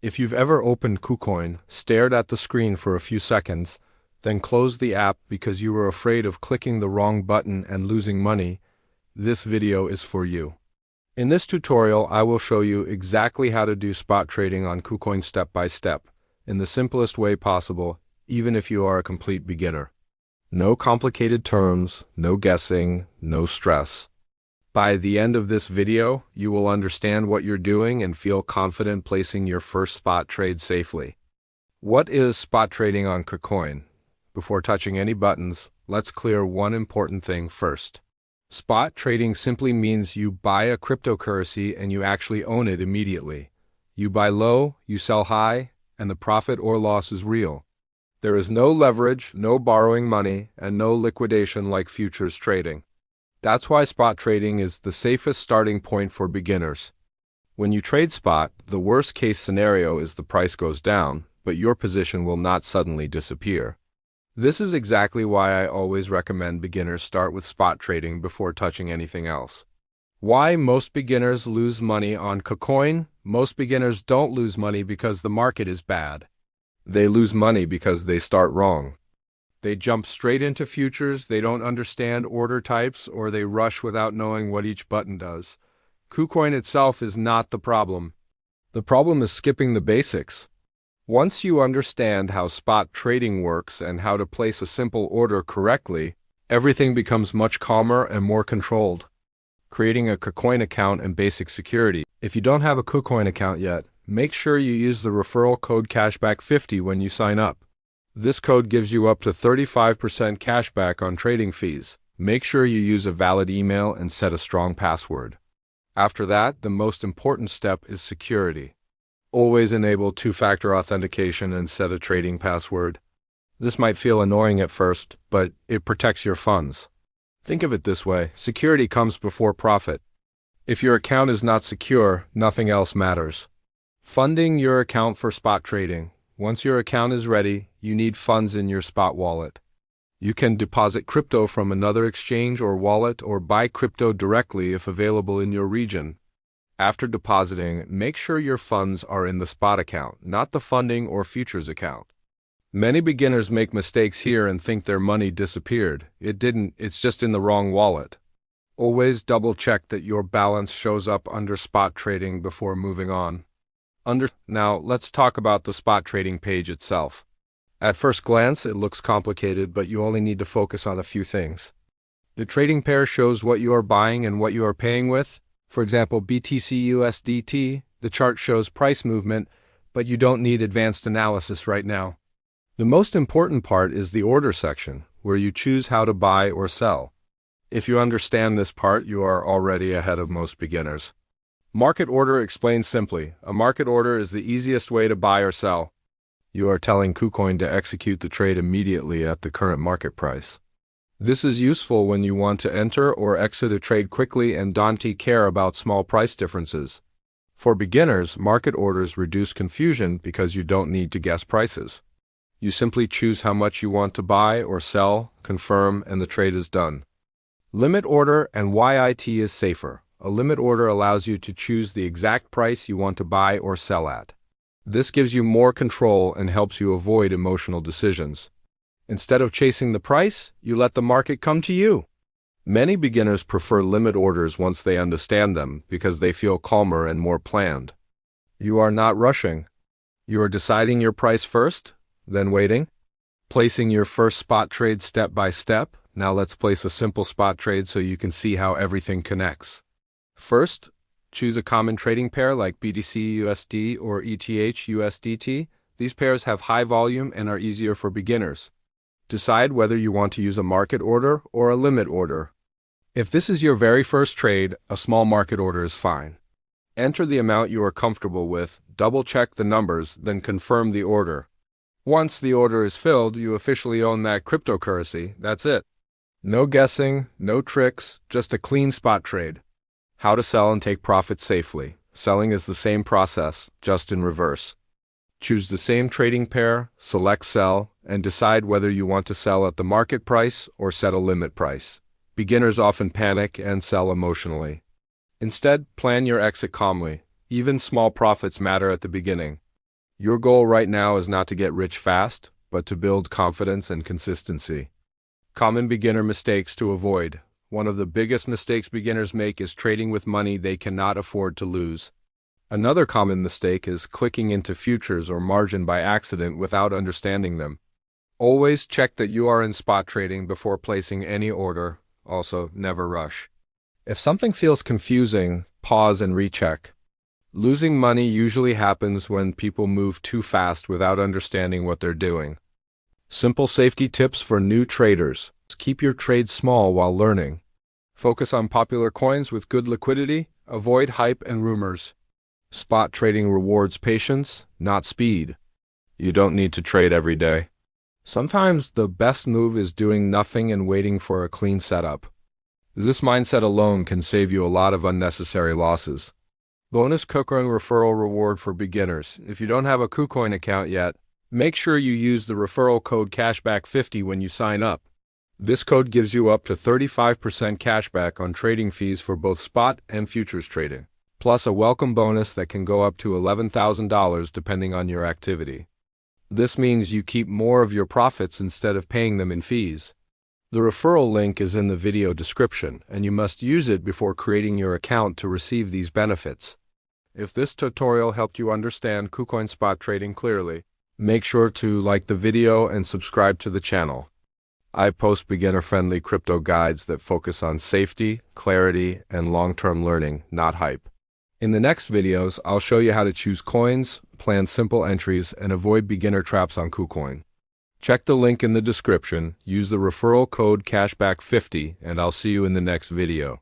If you've ever opened KuCoin, stared at the screen for a few seconds, then closed the app because you were afraid of clicking the wrong button and losing money, this video is for you. In this tutorial, I will show you exactly how to do spot trading on KuCoin step by step, in the simplest way possible, even if you are a complete beginner. No complicated terms, no guessing, no stress. By the end of this video, you will understand what you're doing and feel confident placing your first spot trade safely. What is spot trading on KuCoin? Before touching any buttons, let's clear one important thing first. Spot trading simply means you buy a cryptocurrency and you actually own it immediately. You buy low, you sell high, and the profit or loss is real. There is no leverage, no borrowing money, and no liquidation like futures trading. That's why spot trading is the safest starting point for beginners. When you trade spot, the worst case scenario is the price goes down, but your position will not suddenly disappear. This is exactly why I always recommend beginners start with spot trading before touching anything else. Why most beginners lose money on KuCoin? Most beginners don't lose money because the market is bad. They lose money because they start wrong. They jump straight into futures, they don't understand order types, or they rush without knowing what each button does. KuCoin itself is not the problem. The problem is skipping the basics. Once you understand how spot trading works and how to place a simple order correctly, everything becomes much calmer and more controlled. Creating a KuCoin account and basic security. If you don't have a KuCoin account yet, make sure you use the referral code Cashback 50 when you sign up. This code gives you up to 35% cashback on trading fees. Make sure you use a valid email and set a strong password. After that, the most important step is security. Always enable two-factor authentication and set a trading password. This might feel annoying at first, but it protects your funds. Think of it this way: security comes before profit. If your account is not secure, nothing else matters. Funding your account for spot trading. Once your account is ready, you need funds in your spot wallet. You can deposit crypto from another exchange or wallet or buy crypto directly if available in your region. After depositing, make sure your funds are in the spot account, not the funding or futures account. Many beginners make mistakes here and think their money disappeared. It didn't, it's just in the wrong wallet. Always double check that your balance shows up under spot trading before moving on. Now, let's talk about the spot trading page itself. At first glance, it looks complicated, but you only need to focus on a few things. The trading pair shows what you are buying and what you are paying with. For example, BTC USDT, the chart shows price movement, but you don't need advanced analysis right now. The most important part is the order section, where you choose how to buy or sell. If you understand this part, you are already ahead of most beginners. Market order explained simply. A market order is the easiest way to buy or sell. You are telling KuCoin to execute the trade immediately at the current market price. This is useful when you want to enter or exit a trade quickly and don't care about small price differences. For beginners, market orders reduce confusion because you don't need to guess prices. You simply choose how much you want to buy or sell, confirm, and the trade is done. Limit order and why it is safer. A limit order allows you to choose the exact price you want to buy or sell at. This gives you more control and helps you avoid emotional decisions. Instead of chasing the price, you let the market come to you. Many beginners prefer limit orders once they understand them because they feel calmer and more planned. You are not rushing. You are deciding your price first, then waiting. Placing your first spot trade step by step. Now let's place a simple spot trade so you can see how everything connects. First, choose a common trading pair like BTC USD or ETH USDT. These pairs have high volume and are easier for beginners. Decide whether you want to use a market order or a limit order. If this is your very first trade, a small market order is fine. Enter the amount you are comfortable with, double-check the numbers, then confirm the order. Once the order is filled, you officially own that cryptocurrency. That's it. No guessing, no tricks, just a clean spot trade. How to sell and take profit safely. Selling is the same process, just in reverse. Choose the same trading pair, select sell, and decide whether you want to sell at the market price or set a limit price. Beginners often panic and sell emotionally. Instead, plan your exit calmly. Even small profits matter at the beginning. Your goal right now is not to get rich fast, but to build confidence and consistency. Common beginner mistakes to avoid. One of the biggest mistakes beginners make is trading with money they cannot afford to lose. Another common mistake is clicking into futures or margin by accident without understanding them. Always check that you are in spot trading before placing any order. Also, never rush. If something feels confusing, pause and recheck. Losing money usually happens when people move too fast without understanding what they're doing. Simple safety tips for new traders. Keep your trades small while learning. Focus on popular coins with good liquidity. Avoid hype and rumors. Spot trading rewards patience, not speed. You don't need to trade every day. Sometimes the best move is doing nothing and waiting for a clean setup. This mindset alone can save you a lot of unnecessary losses. Bonus KuCoin referral reward for beginners. If you don't have a KuCoin account yet, make sure you use the referral code Cashback50 when you sign up. This code gives you up to 35% cashback on trading fees for both spot and futures trading, plus a welcome bonus that can go up to $11,000 depending on your activity. This means you keep more of your profits instead of paying them in fees. The referral link is in the video description, and you must use it before creating your account to receive these benefits. If this tutorial helped you understand KuCoin spot trading clearly, make sure to like the video and subscribe to the channel. I post beginner-friendly crypto guides that focus on safety, clarity, and long-term learning, not hype. In the next videos, I'll show you how to choose coins, plan simple entries, and avoid beginner traps on KuCoin. Check the link in the description, use the referral code Cashback50, and I'll see you in the next video.